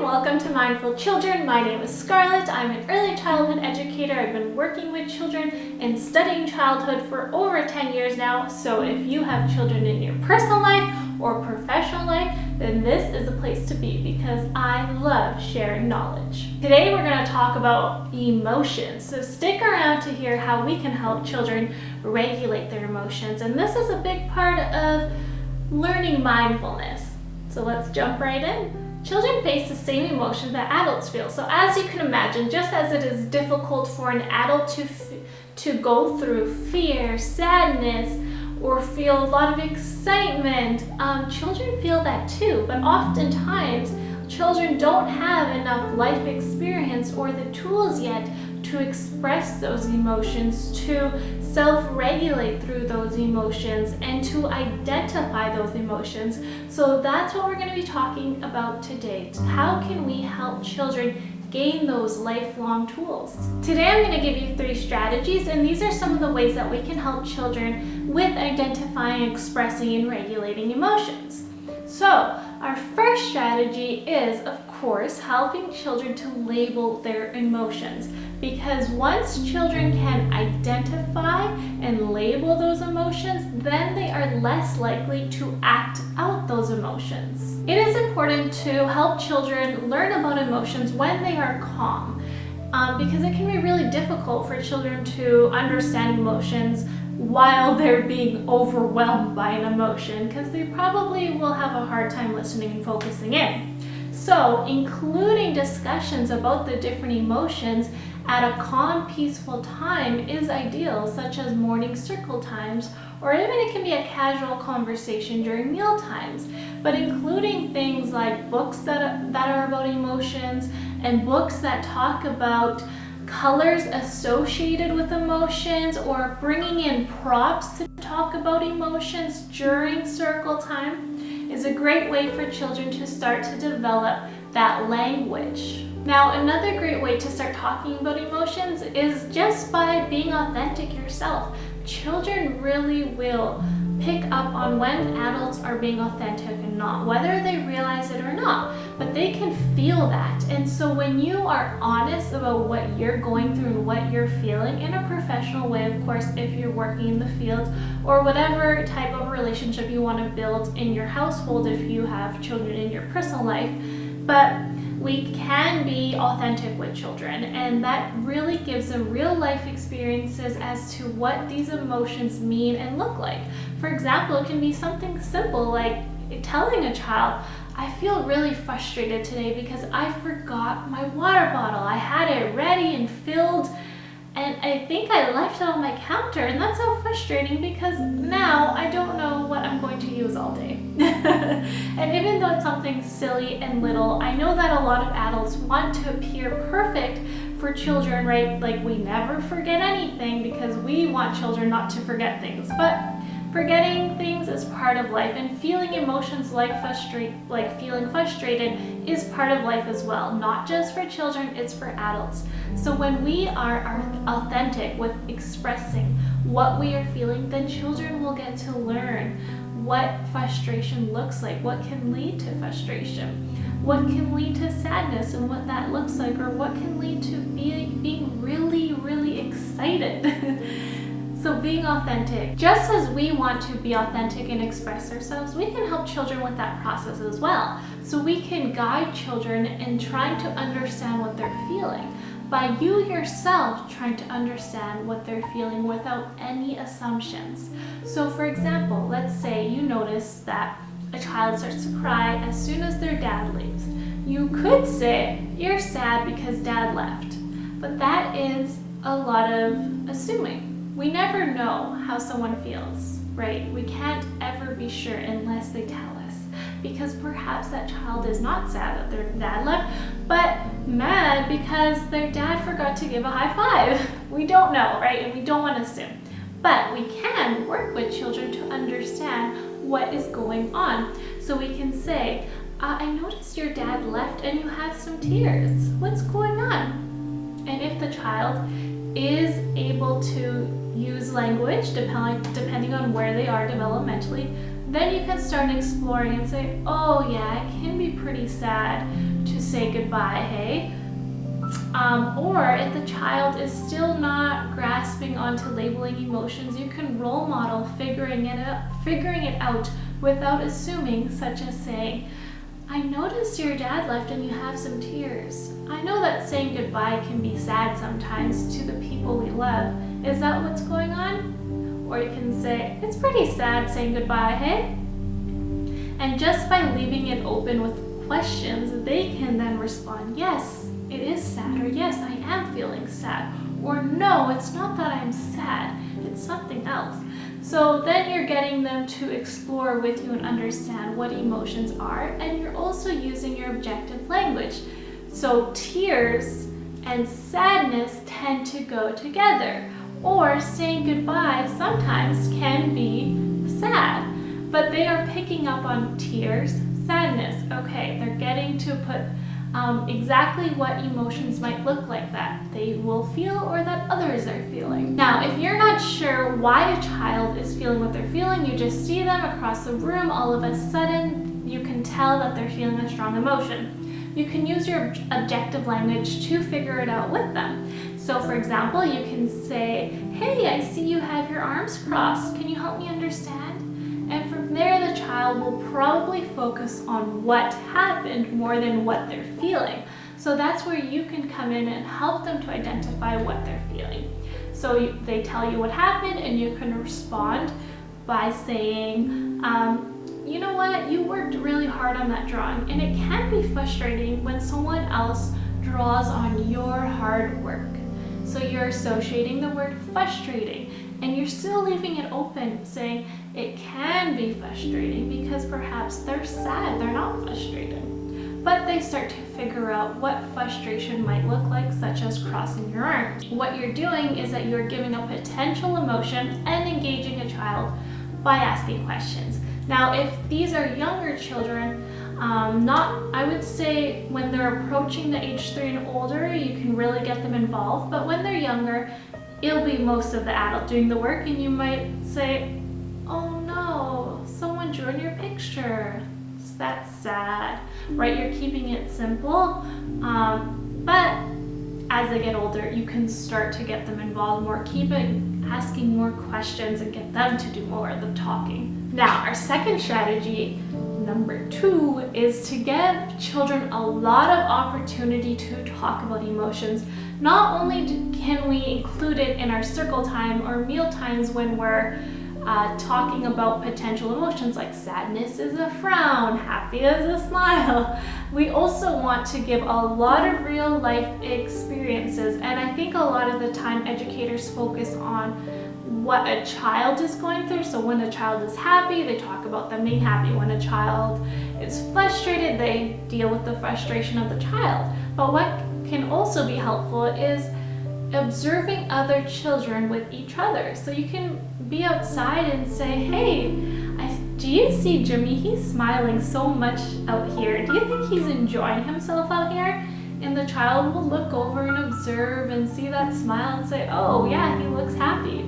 welcome to Mindful Children. My name is Scarlett. I'm an early childhood educator. I've been working with children and studying childhood for over 10 years now. So if you have children in your personal life or professional life, then this is the place to be because I love sharing knowledge. Today we're going to talk about emotions. So stick around to hear how we can help children regulate their emotions. And this is a big part of learning mindfulness. So let's jump right in. Children face the same emotions that adults feel. So as you can imagine, just as it is difficult for an adult to go through fear, sadness, or feel a lot of excitement, children feel that too. But oftentimes, children don't have enough life experience or the tools yet to express those emotions, to self-regulate through those emotions, and to identify those emotions. So that's what we're going to be talking about today. How can we help children gain those lifelong tools? Today I'm going to give you 3 strategies, and these are some of the ways that we can help children with identifying, expressing, and regulating emotions. So our first strategy is, of course, helping children to label their emotions, because once children can identify and label those emotions, then they are less likely to act out those emotions. It is important to help children learn about emotions when they are calm, because it can be really difficult for children to understand emotions while they're being overwhelmed by an emotion, because they probably will have a hard time listening and focusing in. So including discussions about the different emotions at a calm, peaceful time is ideal, such as morning circle times, or even it can be a casual conversation during meal times. But including things like books that are about emotions, and books that talk about colors associated with emotions, or bringing in props to talk about emotions during circle time is a great way for children to start to develop that language. Now, another great way to start talking about emotions is just by being authentic yourself. Children really will pick up on when adults are being authentic and not, whether they realize it or not, but they can feel that. And so when you are honest about what you're going through and what you're feeling in a professional way, of course, if you're working in the field, or whatever type of relationship you want to build in your household if you have children in your personal life, but we can be authentic with children, and that really gives them real life experiences as to what these emotions mean and look like. For example, it can be something simple like telling a child, I feel really frustrated today because I forgot my water bottle. I had it ready and filled, and I think I left it on my counter, and that's so frustrating because now I don't know what I'm going to use all day. And even though it's something silly and little, I know that a lot of adults want to appear perfect for children, right? Like, we never forget anything because we want children not to forget things. But forgetting things is part of life, and feeling emotions like feeling frustrated is part of life as well. Not just for children, it's for adults. So when we are authentic with expressing what we are feeling, then children will get to learn what frustration looks like, what can lead to frustration, what can lead to sadness and what that looks like, or what can lead to being really, really excited. So being authentic, just as we want to be authentic and express ourselves, we can help children with that process as well. So we can guide children in trying to understand what they're feeling by you yourself trying to understand what they're feeling without any assumptions. So for example, let's say you notice that a child starts to cry as soon as their dad leaves. You could say, you're sad because dad left, but that is a lot of assuming. We never know how someone feels, right? We can't ever be sure unless they tell us, because perhaps that child is not sad that their dad left, but mad because their dad forgot to give a high five. We don't know, right? And we don't want to assume. But we can work with children to understand what is going on. So we can say, I noticed your dad left and you have some tears. What's going on? And if the child is able to use language, depending on where they are developmentally, then you can start exploring and say, oh yeah, it can be pretty sad to say goodbye, hey? Or if the child is still not grasping onto labeling emotions, you can role model figuring it out without assuming, such as saying, I noticed your dad left and you have some tears. I know that saying goodbye can be sad sometimes to the people we love. Is that what's going on? Or you can say, it's pretty sad saying goodbye, hey? And just by leaving it open with questions, they can then respond, yes, it is sad, or yes, I am feeling sad, or no, it's not that I'm sad, it's something else. So then you're getting them to explore with you and understand what emotions are, and you're also using your objective language. So tears and sadness tend to go together, or saying goodbye sometimes can be sad, but they are picking up on tears, sadness. Okay, they're getting to put exactly what emotions might look like that they will feel or that others are feeling. Now, if you're not sure why a child is feeling what they're feeling, you just see them across the room, all of a sudden you can tell that they're feeling a strong emotion. You can use your objective language to figure it out with them. So for example, you can say, hey, I see you have your arms crossed. Can you help me understand? And from there, the child will probably focus on what happened more than what they're feeling. So that's where you can come in and help them to identify what they're feeling. So they tell you what happened, and you can respond by saying, you know what, you worked really hard on that drawing, and it can be frustrating when someone else draws on your hard work. So you're associating the word frustrating, and you're still leaving it open, saying it can be frustrating because perhaps they're sad, they're not frustrated. But they start to figure out what frustration might look like, such as crossing your arms. What you're doing is that you're giving a potential emotion and engaging a child by asking questions. Now, if these are younger children, I would say when they're approaching the age 3 and older, you can really get them involved. But when they're younger, it'll be most of the adult doing the work, and you might say, oh no, someone drew in your picture. That's sad, right? You're keeping it simple. But as they get older, you can start to get them involved more, asking more questions and get them to do more of the talking. Now, our second strategy, number 2, is to give children a lot of opportunity to talk about emotions. Not only can we include it in our circle time or meal times when we're talking about potential emotions like sadness is a frown, happy is a smile. We also want to give a lot of real life experiences, and I think a lot of the time educators focus on what a child is going through. So when a child is happy, they talk about them being happy. When a child is frustrated, they deal with the frustration of the child. But what can also be helpful is observing other children with each other. So you can be outside and say, hey, do you see Jimmy? He's smiling so much out here. Do you think he's enjoying himself out here? And the child will look over and observe and see that smile and say, oh yeah, he looks happy.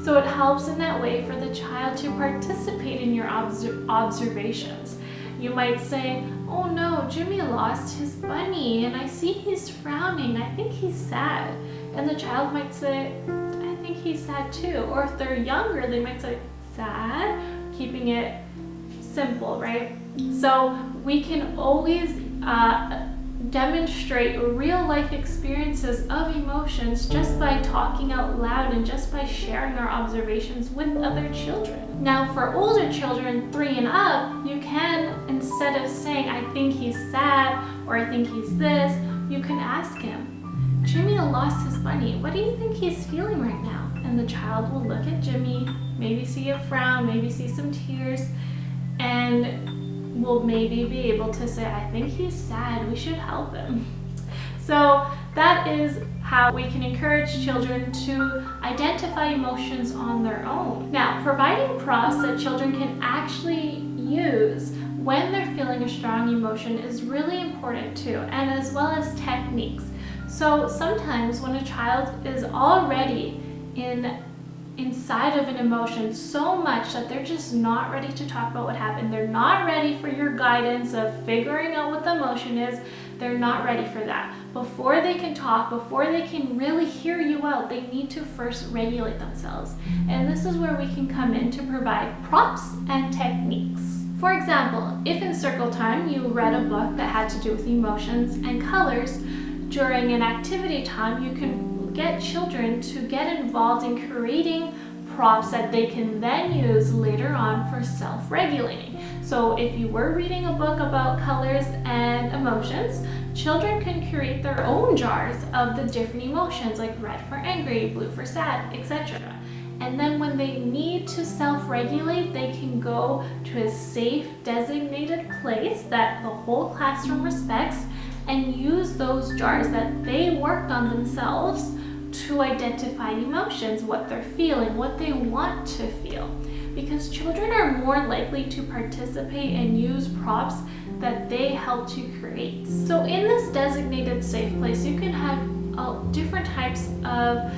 So it helps in that way for the child to participate in your observations. You might say, oh no, Jimmy lost his bunny and I see he's frowning. I think he's sad. And the child might say, I think he's sad too. Or if they're younger, they might say, sad, keeping it simple, right? So we can always demonstrate real life experiences of emotions just by talking out loud and just by sharing our observations with other children. Now for older children, 3 and up, you can, instead of saying, I think he's sad or I think he's this, you can ask him, Jimmy lost his bunny. What do you think he's feeling right now? And the child will look at Jimmy, maybe see a frown, maybe see some tears, and will maybe be able to say, I think he's sad, we should help him. So that is how we can encourage children to identify emotions on their own. Now, providing prompts that children can actually use when they're feeling a strong emotion is really important too, and as well as techniques. So sometimes when a child is already in inside of an emotion so much that they're just not ready to talk about what happened. They're not ready for your guidance of figuring out what the emotion is. They're not ready for that. Before they can talk, before they can really hear you out, they need to first regulate themselves. And this is where we can come in to provide props and techniques. For example, if in circle time you read a book that had to do with emotions and colors, during an activity time you can get children to get involved in creating props that they can then use later on for self-regulating. So if you were reading a book about colors and emotions, children can create their own jars of the different emotions, like red for angry, blue for sad, etc. And then when they need to self-regulate, they can go to a safe, designated place that the whole classroom respects and use those jars that they worked on themselves to identify emotions, what they're feeling, what they want to feel. Because children are more likely to participate and use props that they help to create. So in this designated safe place, you can have different types of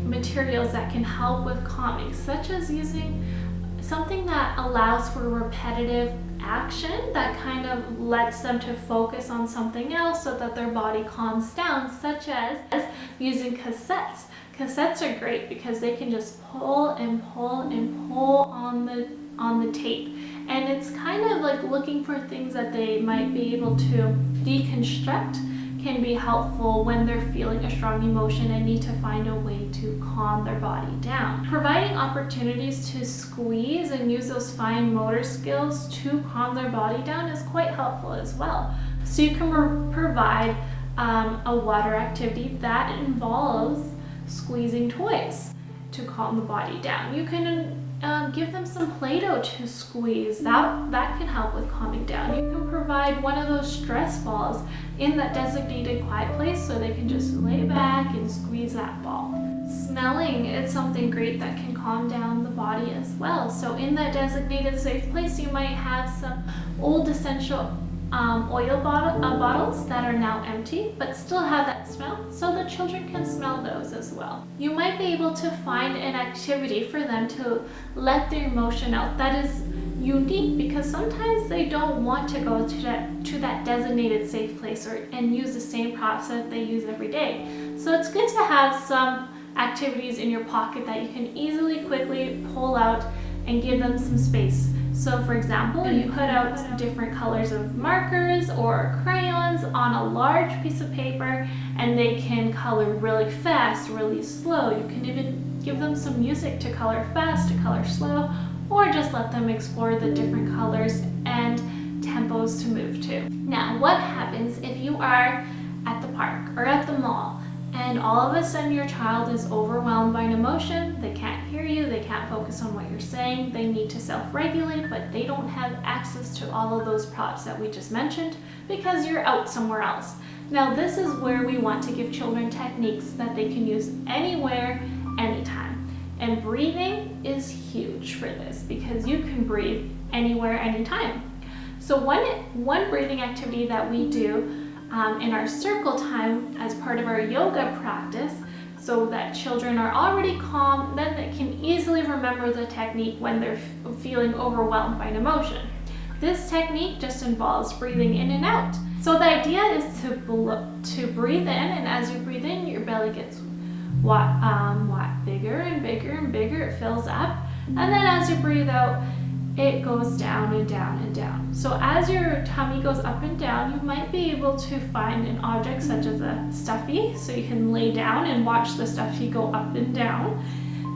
materials that can help with calming, such as using something that allows for repetitive action that kind of lets them to focus on something else so that their body calms down, such as using cassettes. Cassettes are great because they can just pull and pull and pull on the tape, and it's kind of like looking for things that they might be able to deconstruct can be helpful when they're feeling a strong emotion and need to find a way to calm their body down. Providing opportunities to squeeze and use those fine motor skills to calm their body down is quite helpful as well. So you can provide a water activity that involves squeezing toys to calm the body down. You can give them some Play-Doh to squeeze. That can help with calming down. You can provide one of those stress balls in that designated quiet place so they can just lay back and squeeze that ball. Smelling is something great that can calm down the body as well. So in that designated safe place, you might have some old essential oil bottles that are now empty but still have that smell, so the children can smell those as well. You might be able to find an activity for them to let their emotion out that is unique, because sometimes they don't want to go to that designated safe place and use the same props that they use every day. So it's good to have some activities in your pocket that you can easily, quickly pull out and give them some space. So for example, you put out different colors of markers or crayons on a large piece of paper and they can color really fast, really slow. You can even give them some music to color fast, to color slow, or just let them explore the different colors and tempos to move to. Now, what happens if you are at the park or at the mall and all of a sudden your child is overwhelmed by an emotion? They can't hear you, they can't focus on what you're saying, they need to self-regulate, but they don't have access to all of those props that we just mentioned because you're out somewhere else. Now, this is where we want to give children techniques that they can use anywhere, anytime. And breathing is huge for this because you can breathe anywhere, anytime. So one breathing activity that we do in our circle time as part of our yoga practice, so that children are already calm, then they can easily remember the technique when they're feeling overwhelmed by an emotion. This technique just involves breathing in and out. So the idea is to breathe in, and as you breathe in, your belly gets bigger and bigger and bigger, it fills up, and then as you breathe out, it goes down and down and down. So as your tummy goes up and down, you might be able to find an object such as a stuffy, so you can lay down and watch the stuffy go up and down.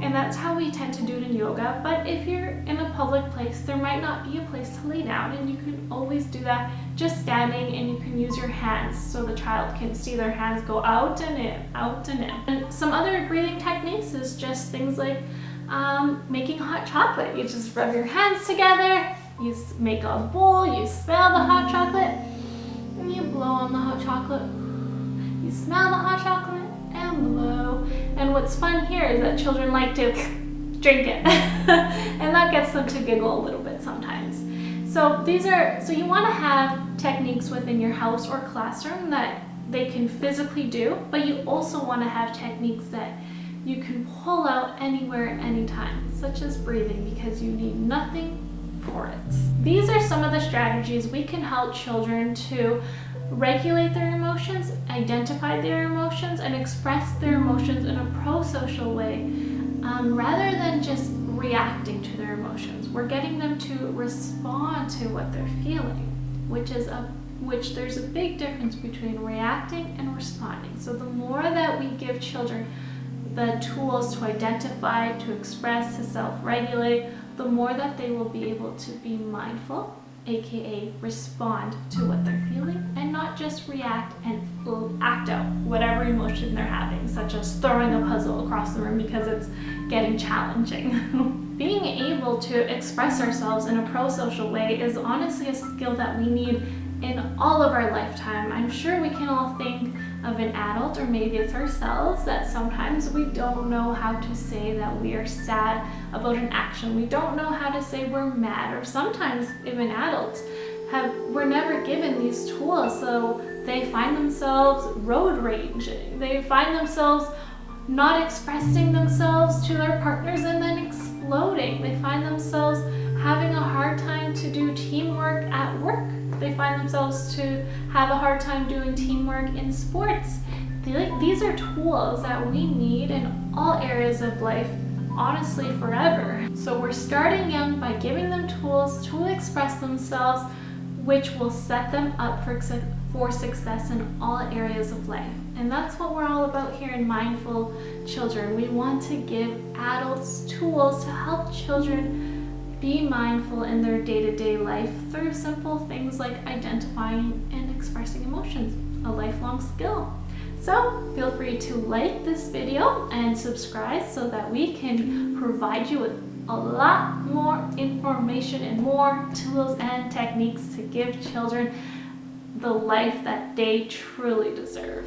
And that's how we tend to do it in yoga. But if you're in a public place, there might not be a place to lay down, and you can always do that just standing, and you can use your hands so the child can see their hands go out and in, out and in. And some other breathing techniques is just things like making hot chocolate. You just rub your hands together, you make a bowl, you smell the hot chocolate, and you blow on the hot chocolate. You smell the hot chocolate and blow. And what's fun here is that children like to drink it, and that gets them to giggle a little bit sometimes. So you want to have techniques within your house or classroom that they can physically do, but you also want to have techniques that you can pull out anywhere, anytime, such as breathing, because you need nothing for it. These are some of the strategies we can help children to regulate their emotions, identify their emotions, and express their emotions in a pro-social way, rather than just reacting to their emotions. We're getting them to respond to what they're feeling, which there's a big difference between reacting and responding. So the more that we give children the tools to identify, to express, to self-regulate, the more that they will be able to be mindful, aka respond to what they're feeling, and not just react and act out whatever emotion they're having, such as throwing a puzzle across the room because it's getting challenging. Being able to express ourselves in a pro-social way is honestly a skill that we need in all of our lifetime. I'm sure we can all think of an adult, or maybe it's ourselves, that sometimes we don't know how to say that we are sad about an action. We don't know how to say we're mad, or sometimes even adults were never given these tools, so they find themselves road raging. They find themselves not expressing themselves to their partners and then exploding. They find themselves having a hard time to do teamwork at work. They find themselves to have a hard time doing teamwork in sports. These are tools that we need in all areas of life, honestly forever. So we're starting young by giving them tools to express themselves, which will set them up for success in all areas of life. And that's what we're all about here in Mindful Children. We want to give adults tools to help children be mindful in their day-to-day life through simple things like identifying and expressing emotions, a lifelong skill. So feel free to like this video and subscribe so that we can provide you with a lot more information and more tools and techniques to give children the life that they truly deserve.